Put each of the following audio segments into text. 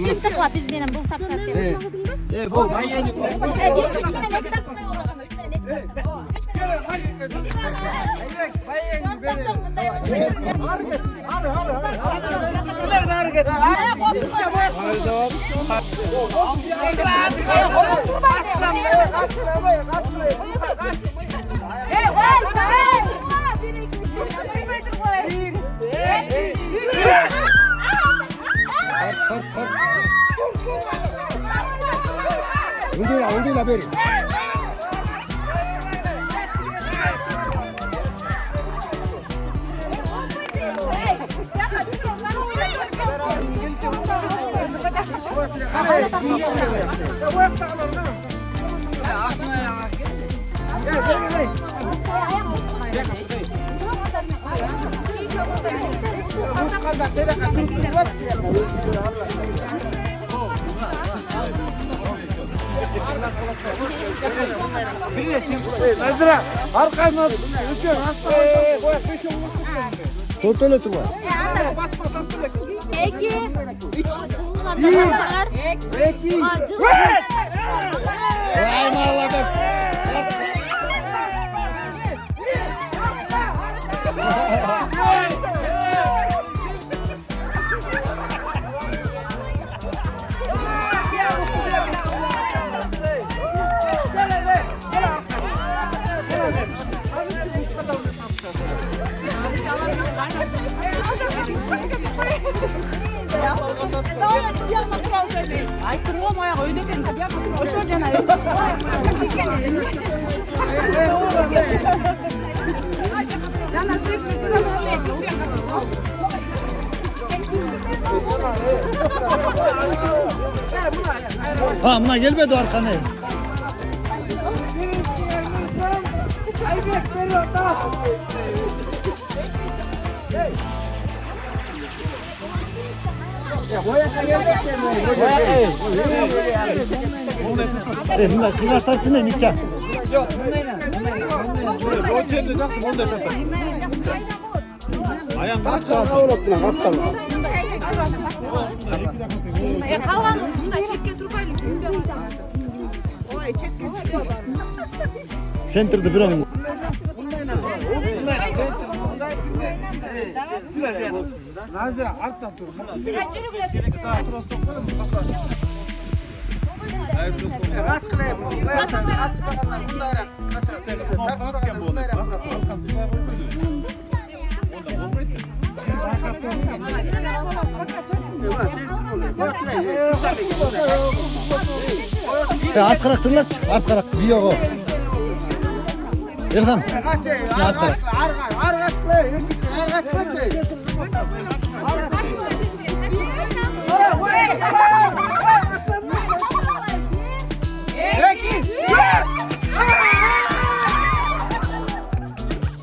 Siz çıkla biz benim bu sapşak Evet. Bu bayanı. 3 tane net tartışmaya ulaşalım. 3 tane net tartışmaya. 3 Ulduyla beri. Nazira, arkandan uçuyor. Tortolu tuva. Eki. Vay mallakas. Ay kırıyorum ayak öyle kendi. Hoş cana öyle. Cana sürekli Ha buna gelmedi arkana. Bunlar kılaçlarsın da nikah. Yok, bununla. O çekeceksin, onu da yapalım. Ayağım kaç tane uğraştın, kaç tane? Kalan bunda çekke turbaylı. Center'da bir an. Nazira, artta dur. Kaç kılaya bu? Kaç bakalım bunlara. Art karakterlaç, art karakter. Bir yok o. Erkan.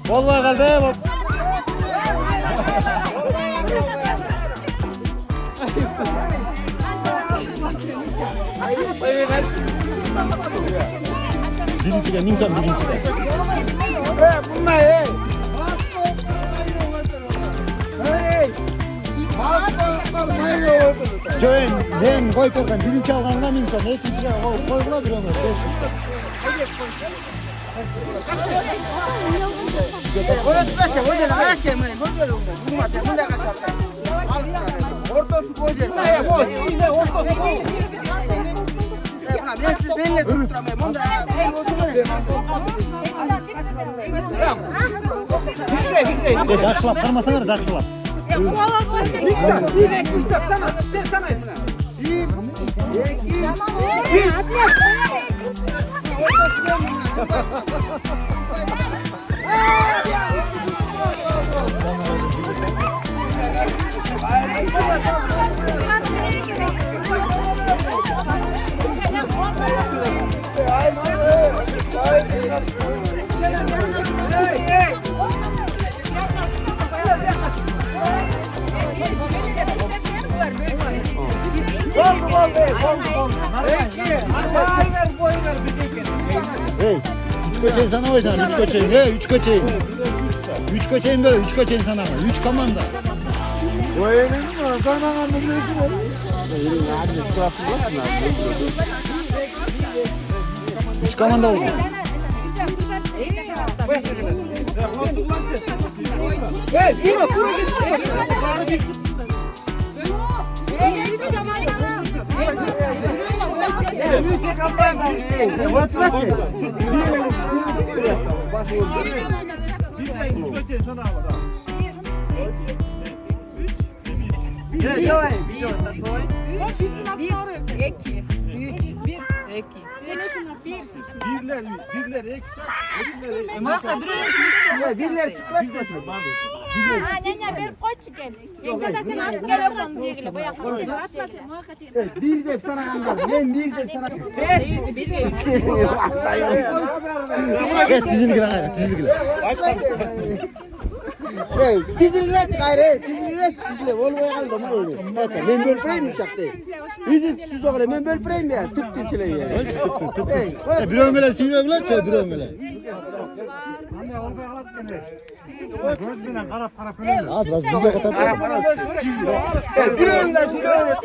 Vallahi kaldı bak. Birinciga, minkan birinciga. Bunlar ey. Joen, ben koy koykan birinci alganına minkan, ikinciga koyula duruyor. Ortosu koyacak. Ben siz benimle tutturamayayım. Bunda ben oturmayayım. Jakşılap, karmasana jakşılap. Direkt üstak sana. Sen sana. Bir, iki, Hey, üç köçeğin sana oysan, üç köçeğin, hey, üç köçeğin. Üç köçeğin böyle, üç köçeğin sana, üç komanda. O elin mi? Sana anne biliyorsun oğlum. Üç komanda oldu. Birler çıkmaz. Nene bir koç gel. Yoksa da sen az gel yoktan diye geliyor. Bayağı Bir de sana anladım. Ben bir de sana. Evet dizini giren hayır. Dizini giren. Dizilere çıkar. Dizilere çıkar. Olmaya kaldım öyle. Ben böyle preyim şaktı. Bizi siz öyle ben böyle preyim ya. Tıp tinçile ya. Bir ömele suyuna bile çay bir ömele. Az az video kapat. Bir öyle şöyle.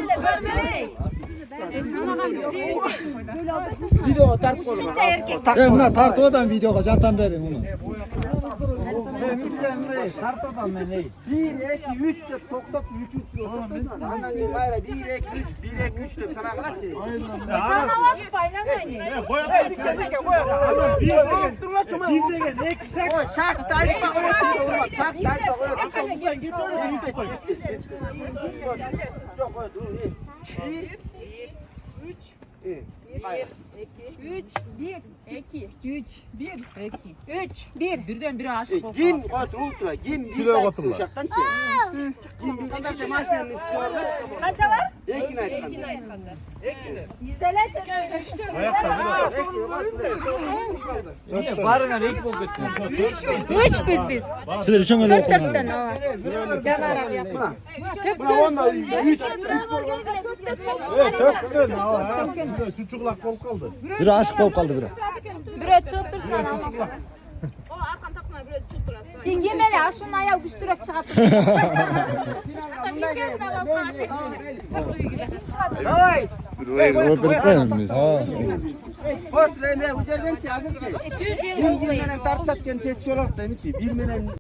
Video tart koyma. Ben buna tartıvadan video kaçatan verin onu. 1, 2, 3 de tok tok 3 Andan bir bayra 1, 2, 3, 1, 2, 3 de sana kaç şey? Sana bak paylan Oy şak tayt bak öyle. Şak tayt bak öyle. Çok öyle dur. Birden biri aşık oldu. Kim oturla kim bir oturla. Şaktan çek. Kim bir kadar temaşlarını istiyorlar. Kaça var? Ekin ayıklandı. Yüzdeler Üç biz. Sizler için öyle yapın. Dörtten o var. Caner abi yapma. Buna onda 3. Çocuklar kol kaldı. Biri aşık olup kaldı biri. Bire çıktırsın ama. O arkan takma biraz çıktırasın. Yemeli ha şunun ayağı güçtürüp çıkarttı. Hatta geçersin al karatesini. Öldürüklerimiz. Oturla ne bu yerden ki hazır çek. 200 yıl oldu. Bilmenen tartışatken çeşiyorlar demiş ki bilmenen